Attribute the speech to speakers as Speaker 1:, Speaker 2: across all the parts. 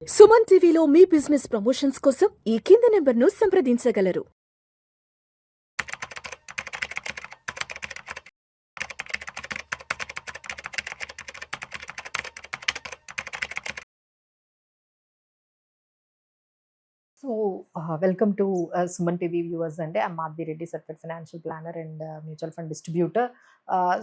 Speaker 1: సుమన్ టీవీలో మీ business promotions కోసం ఈ కింది నెంబర్ను సంప్రదించగలరు.
Speaker 2: Welcome to Suman TV viewers and I'm Madhvi Reddy, certified financial planner and mutual fund distributor.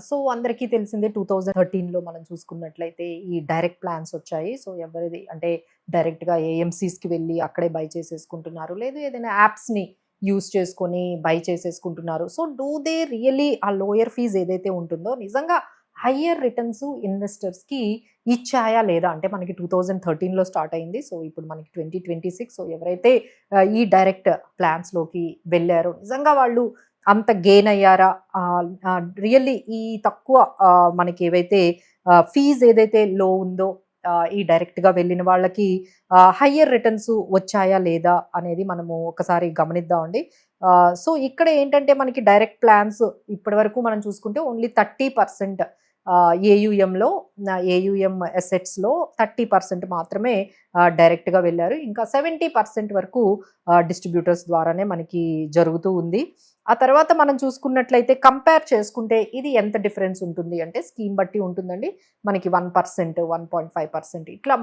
Speaker 2: So అందరికీ తెలిసిందే 2013లో మనం చూసుకున్నట్లయితే ఈ డైరెక్ట్ ప్లాన్స్ వచ్చాయి. సో ఎవరిది అంటే డైరెక్ట్గా ఏఎంసీస్కి వెళ్ళి అక్కడే బై చేసేసుకుంటున్నారు, లేదు ఏదైనా యాప్స్ని యూస్ చేసుకొని బై చేసేసుకుంటున్నారు. సో డూ దే రియలీ ఆ లోయర్ ఫీజ్ ఏదైతే ఉంటుందో నిజంగా హయ్యర్ రిటర్న్స్ ఇన్వెస్టర్స్కి ఇచ్చాయా లేదా అంటే మనకి 2013లో స్టార్ట్ అయింది. సో ఇప్పుడు మనకి 2026. సో ఎవరైతే ఈ డైరెక్ట్ ప్లాన్స్లోకి వెళ్ళారో నిజంగా వాళ్ళు అంత గెయిన్ అయ్యారా, రియల్లీ ఈ తక్కువ మనకి ఏవైతే ఫీజ్ ఏదైతే లో ఉందో ఈ డైరెక్ట్గా వెళ్ళిన వాళ్ళకి హయ్యర్ రిటర్న్స్ వచ్చాయా లేదా అనేది మనము ఒకసారి గమనిద్దామండి. సో ఇక్కడ ఏంటంటే మనకి డైరెక్ట్ ప్లాన్స్ ఇప్పటి వరకు మనం చూసుకుంటే ఓన్లీ 30% ఏయుఎంలో ఏయుఎం ఎసెట్స్లో 30% మాత్రమే డైరెక్ట్గా వెళ్ళారు. ఇంకా 70% వరకు డిస్ట్రిబ్యూటర్స్ ద్వారానే మనకి జరుగుతూ ఉంది. ఆ తర్వాత మనం చూసుకున్నట్లయితే కంపేర్ చేసుకుంటే ఇది ఎంత డిఫరెన్స్ ఉంటుంది అంటే స్కీమ్ బట్టి ఉంటుందండి. మనకి 1%, 1.5% ఇట్లా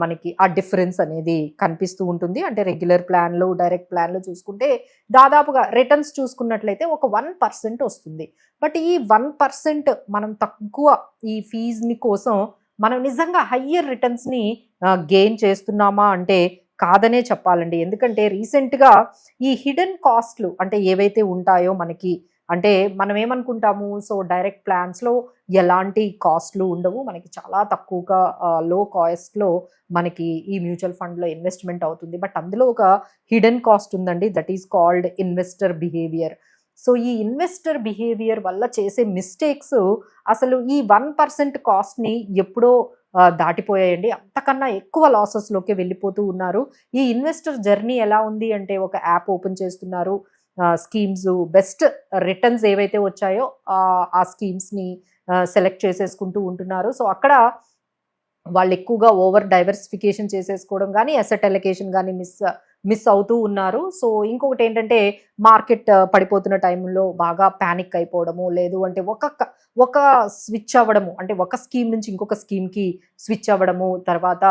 Speaker 2: మనకి ఆ డిఫరెన్స్ అనేది కనిపిస్తూ ఉంటుంది. అంటే రెగ్యులర్ ప్లాన్లు డైరెక్ట్ ప్లాన్లు చూసుకుంటే దాదాపుగా రిటర్న్స్ చూసుకున్నట్లయితే ఒక 1% వస్తుంది. బట్ ఈ 1% మనం తక్కువ ఈ ఫీజ్ని కోసం మనం నిజంగా హయ్యర్ రిటర్న్స్ని గెయిన్ చేస్తున్నామా అంటే కాదనే చెప్పాలండి. ఎందుకంటే రీసెంట్గా ఈ హిడెన్ కాస్ట్లు అంటే ఏవైతే ఉంటాయో మనకి అంటే మనం ఏమనుకుంటాము, సో డైరెక్ట్ ప్లాన్స్లో ఎలాంటి కాస్ట్లు ఉండవు, మనకి చాలా తక్కువగా లో కాస్ట్లో మనకి ఈ మ్యూచువల్ ఫండ్లో ఇన్వెస్ట్మెంట్ అవుతుంది. బట్ అందులో ఒక హిడెన్ కాస్ట్ ఉందండి, that is called investor behaviour. So ఈ ఇన్వెస్టర్ బిహేవియర్ వల్ల చేసే మిస్టేక్స్ అసలు ఈ 1% కాస్ట్ని ఎప్పుడో దాటిపోయాయండి. అంతకన్నా ఎక్కువ లాసెస్లోకి వెళ్ళిపోతూ ఉన్నారు. ఈ ఇన్వెస్టర్ జర్నీ ఎలా ఉంది అంటే ఒక యాప్ ఓపెన్ చేస్తున్నారు, స్కీమ్స్ బెస్ట్ రిటర్న్స్ ఏవైతే వచ్చాయో ఆ స్కీమ్స్ని సెలెక్ట్ చేసేసుకుంటూ ఉంటున్నారు. సో అక్కడ వాళ్ళు ఎక్కువగా ఓవర్ డైవర్సిఫికేషన్ చేసేసుకోవడం కానీ అసెట్ అలొకేషన్ కానీ మిస్ అవుతూ ఉన్నారు. సో ఇంకొకటి ఏంటంటే మార్కెట్ పడిపోతున్న టైంలో బాగా ప్యానిక్ అయిపోవడము, లేదు అంటే ఒక స్విచ్ అవ్వడము, అంటే ఒక స్కీమ్ నుంచి ఇంకొక స్కీమ్కి స్విచ్ అవ్వడము, తర్వాత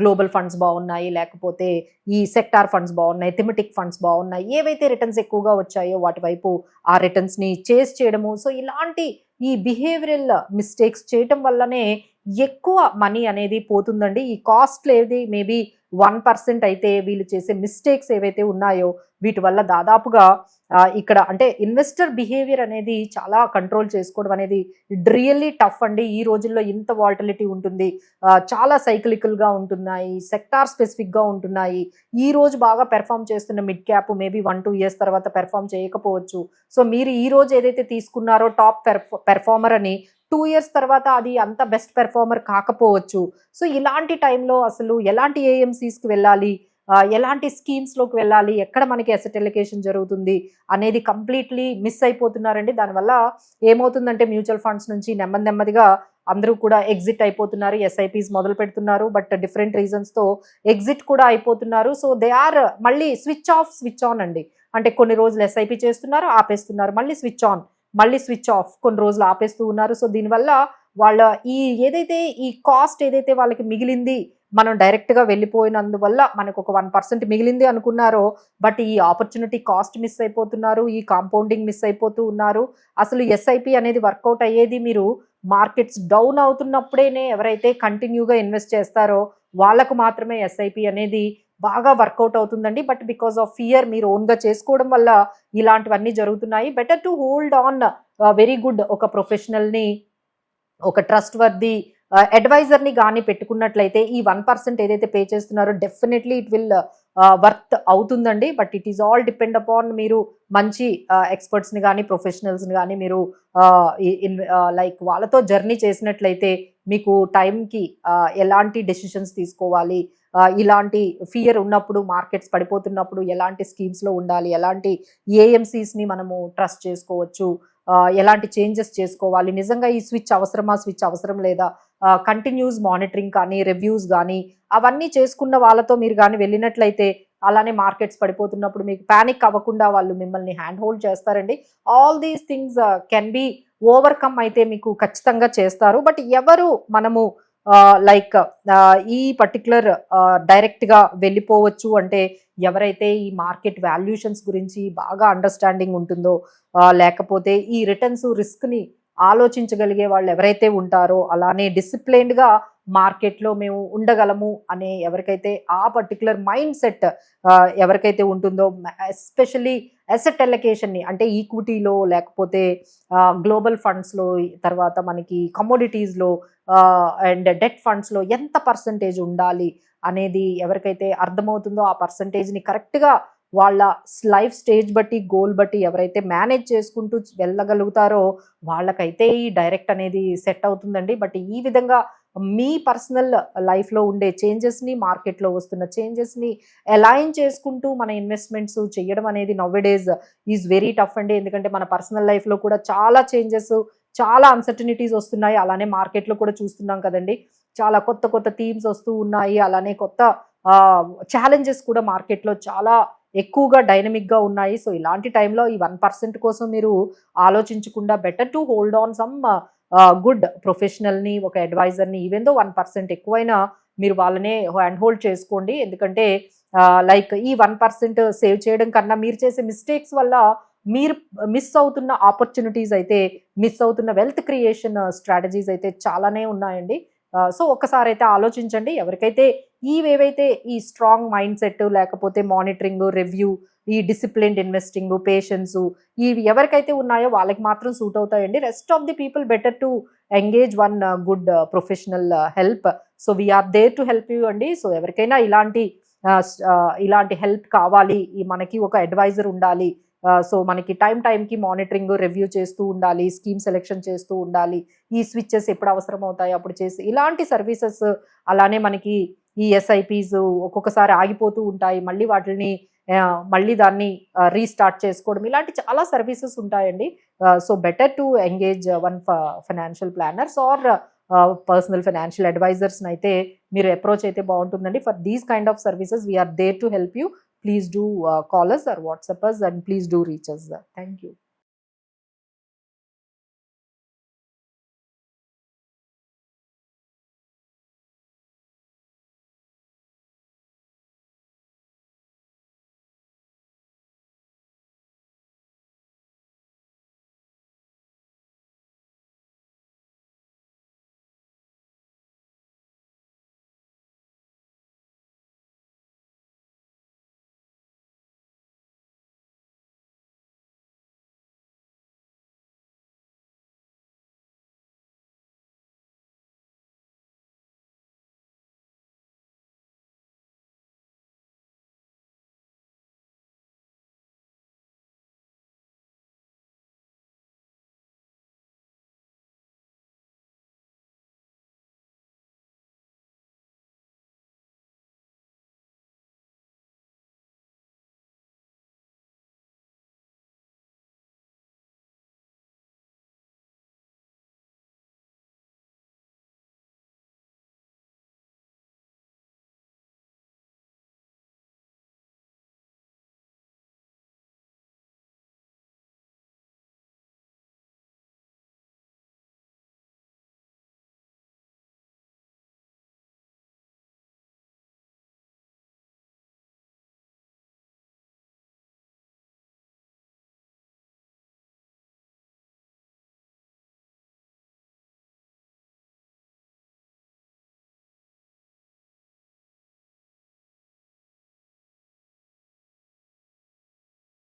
Speaker 2: గ్లోబల్ ఫండ్స్ బాగున్నాయి, లేకపోతే ఈ సెక్టార్ ఫండ్స్ బాగున్నాయి, థెమటిక్ ఫండ్స్ బాగున్నాయి, ఏవైతే రిటర్న్స్ ఎక్కువగా వచ్చాయో వాటి వైపు ఆ రిటర్న్స్ని చేస్ చేయడము. సో ఇలాంటి ఈ బిహేవియరల్ మిస్టేక్స్ చేయటం వల్లనే ఎక్కువ మనీ అనేది పోతుందండి. ఈ కాస్ట్ ఏది మేబీ 1% అయితే వీళ్ళు చేసే మిస్టేక్స్ ఏవైతే ఉన్నాయో వీటి వల్ల దాదాపుగా ఇక్కడ అంటే ఇన్వెస్టర్ బిహేవియర్ అనేది చాలా కంట్రోల్ చేసుకోవడం అనేది రియల్లీ టఫ్ అండి. ఈ రోజుల్లో ఇంత వాల్టిలిటీ ఉంటుంది, చాలా సైక్లికల్గా ఉంటున్నాయి, సెక్టార్ స్పెసిఫిక్గా ఉంటున్నాయి. ఈ రోజు బాగా పెర్ఫామ్ చేస్తున్న మిడ్ క్యాప్ మేబీ 1-2 ఇయర్స్ తర్వాత పెర్ఫామ్ చేయకపోవచ్చు. సో మీరు ఈ రోజు ఏదైతే తీసుకున్నారో టాప్ పెర్ఫార్మర్ అని 2 ఇయర్స్ తర్వాత అది అంత బెస్ట్ పెర్ఫార్మర్ కాకపోవచ్చు. సో ఇలాంటి టైంలో అసలు ఎలాంటి ఏఎంసీస్కి వెళ్ళాలి, ఎలాంటి స్కీమ్స్లోకి వెళ్ళాలి, ఎక్కడ మనకి అసెట్ అలొకేషన్ జరుగుతుంది అనేది కంప్లీట్లీ మిస్ అయిపోతున్నారండి. దానివల్ల ఏమవుతుందంటే మ్యూచువల్ ఫండ్స్ నుంచి నెమ్మదిగా అందరూ కూడా ఎగ్జిట్ అయిపోతున్నారు, ఎస్ఐపీస్ మొదలు పెడుతున్నారు, బట్ డిఫరెంట్ రీజన్స్తో ఎగ్జిట్ కూడా అయిపోతున్నారు. సో దే ఆర్ మళ్ళీ స్విచ్ ఆఫ్ స్విచ్ ఆన్ అండి. అంటే కొన్ని రోజులు ఎస్ఐపీ చేస్తున్నారు, ఆపేస్తున్నారు, మళ్ళీ స్విచ్ ఆన్, మళ్ళీ స్విచ్ ఆఫ్, కొన్ని రోజులు ఆపేస్తూ ఉన్నారు. సో దీనివల్ల వాళ్ళ ఏదైతే ఈ కాస్ట్ ఏదైతే వాళ్ళకి మిగిలింది, మనం డైరెక్ట్గా వెళ్ళిపోయినందువల్ల మనకు ఒక 1% మిగిలింది అనుకున్నారో, బట్ ఈ ఆపర్చునిటీ కాస్ట్ మిస్ అయిపోతున్నారు, ఈ కాంపౌండింగ్ మిస్ అయిపోతూ ఉన్నారు. అసలు ఎస్ఐపి అనేది వర్కౌట్ అయ్యేది మీరు మార్కెట్స్ డౌన్ అవుతున్నప్పుడేనే ఎవరైతే కంటిన్యూగా ఇన్వెస్ట్ చేస్తారో వాళ్ళకు మాత్రమే ఎస్ఐపి అనేది బాగా వర్కౌట్ అవుతుందండి. బట్ బికాస్ ఆఫ్ ఫియర్ మీరు ఓన్గా చేసుకోవడం వల్ల ఇలాంటివన్నీ జరుగుతున్నాయి. Better to hold on very good ఒక ప్రొఫెషనల్ని, ఒక ట్రస్ట్ వర్ది అడ్వైజర్ని కానీ పెట్టుకున్నట్లయితే ఈ 1% ఏదైతే పే చేస్తున్నారో డెఫినెట్లీ ఇట్ విల్ వర్త్ అవుతుందండి. But it is all depend upon మీరు మంచి ఎక్స్పర్ట్స్ని కానీ ప్రొఫెషనల్స్ని కానీ మీరు లైక్ వాళ్ళతో జర్నీ చేసినట్లయితే మీకు టైంకి ఎలాంటి డెసిషన్స్ తీసుకోవాలి, ఇలాంటి ఫియర్ ఉన్నప్పుడు మార్కెట్స్ పడిపోతున్నప్పుడు ఎలాంటి స్కీమ్స్లో ఉండాలి, ఎలాంటి ఏఎంసీస్ని మనము ట్రస్ట్ చేసుకోవచ్చు, ఎలాంటి చేంజెస్ చేసుకోవాలి, నిజంగా ఈ స్విచ్ అవసరమా, స్విచ్ అవసరం లేదా, కంటిన్యూస్ మానిటరింగ్ కానీ రివ్యూస్ కానీ అవన్నీ చేసుకున్న వాళ్ళతో మీరు కానీ వెళ్ళినట్లయితే అలానే మార్కెట్స్ పడిపోతున్నప్పుడు మీకు ప్యానిక్ అవ్వకుండా వాళ్ళు మిమ్మల్ని హ్యాండ్ హోల్డ్ చేస్తారండి. All these things can be overcome అయితే మీకు ఖచ్చితంగా చేస్తారు. బట్ ఎవరు మనము లైక్ ఈ పర్టికులర్ డైరెక్ట్గా వెళ్ళిపోవచ్చు అంటే ఎవరైతే ఈ మార్కెట్ వాల్యూషన్స్ గురించి బాగా అండర్స్టాండింగ్ ఉంటుందో, లేకపోతే ఈ రిటర్న్స్ రిస్క్ని ఆలోచించగలిగే వాళ్ళు ఎవరైతే ఉంటారో, అలానే డిసిప్లైన్డ్గా మార్కెట్లో మేము ఉండగలము అనే ఎవరికైతే ఆ పర్టికులర్ మైండ్ సెట్ ఎవరికైతే ఉంటుందో, ఎస్పెషల్లీ అసెట్ ఎలకేషన్ని అంటే ఈక్విటీలో లేకపోతే గ్లోబల్ ఫండ్స్లో, తర్వాత మనకి కమోడిటీస్లో అండ్ డెట్ ఫండ్స్లో ఎంత పర్సంటేజ్ ఉండాలి అనేది ఎవరికైతే అర్థమవుతుందో ఆ పర్సంటేజ్ని కరెక్ట్గా వాళ్ళ లైఫ్ స్టేజ్ బట్టి, గోల్ బట్టి ఎవరైతే మేనేజ్ చేసుకుంటూ వెళ్ళగలుగుతారో వాళ్ళకైతే ఈ డైరెక్ట్ అనేది సెట్ అవుతుందండి. బట్ ఈ విధంగా మీ పర్సనల్ లైఫ్లో ఉండే చేంజెస్ని, మార్కెట్లో వస్తున్న చేంజెస్ని అలైన్ చేసుకుంటూ మన ఇన్వెస్ట్మెంట్స్ చేయడం అనేది నౌవేడేస్ ఈజ్ వెరీ టఫ్ అండి. ఎందుకంటే మన పర్సనల్ లైఫ్లో కూడా చాలా చేంజెస్, చాలా అన్సర్టనిటీస్ వస్తున్నాయి. అలానే మార్కెట్లో కూడా చూస్తున్నాం కదండి, చాలా కొత్త కొత్త థీమ్స్ వస్తూ ఉన్నాయి. అలానే కొత్త ఛాలెంజెస్ కూడా మార్కెట్లో చాలా ఎక్కువగా డైనమిక్గా ఉన్నాయి. సో ఇలాంటి టైంలో ఈ 1% కోసం మీరు ఆలోచించకుండా better to hold on some good ప్రొఫెషనల్ని, ఒక అడ్వైజర్ని. ఈవెన్ దో 1% ఎక్కువైనా మీరు వాళ్ళనే హ్యాండ్ హోల్డ్ చేసుకోండి. ఎందుకంటే లైక్ ఈ 1% సేవ్ చేయడం కన్నా మీరు చేసే మిస్టేక్స్ వల్ల మీరు మిస్ అవుతున్న ఆపర్చునిటీస్ అయితే, మిస్ అవుతున్న వెల్త్ క్రియేషన్ స్ట్రాటజీస్ అయితే చాలానే ఉన్నాయండి. సో ఒక్కసారి అయితే ఆలోచించండి. ఎవరికైతే ఏవైతే ఈ స్ట్రాంగ్ మైండ్ సెట్, లేకపోతే మానిటరింగ్, రివ్యూ, ఈ డిసిప్లిన్డ్ ఇన్వెస్టింగ్, పేషెన్స్, ఇవి ఎవరికైతే ఉన్నాయో వాళ్ళకి మాత్రం సూట్ అవుతాయండి. Rest of the people better to engage one good professional help. So we're there to help you అండి. సో ఎవరికైనా ఇలాంటి హెల్ప్ కావాలి, మనకి ఒక అడ్వైజర్ ఉండాలి, సో మనకి టైంకి మానిటరింగ్, రివ్యూ చేస్తూ ఉండాలి, స్కీమ్ సెలెక్షన్ చేస్తూ ఉండాలి, ఈ స్విచ్చెస్ ఎప్పుడు అవసరం అవుతాయి అప్పుడు చేసి ఇలాంటి సర్వీసెస్, అలానే మనకి ఈ ఎస్ఐపీస్ ఒక్కొక్కసారి ఆగిపోతూ ఉంటాయి, మళ్ళీ దాన్ని రీస్టార్ట్ చేసుకోవడం, ఇలాంటి చాలా సర్వీసెస్ ఉంటాయండి. So better to engage one financial planners or personal financial అడ్వైజర్స్ని అయితే మీరు అప్రోచ్ అయితే బాగుంటుందండి. For these kind of services we're there to help you. Please do call us or WhatsApp us, and please do reach us. Thank you.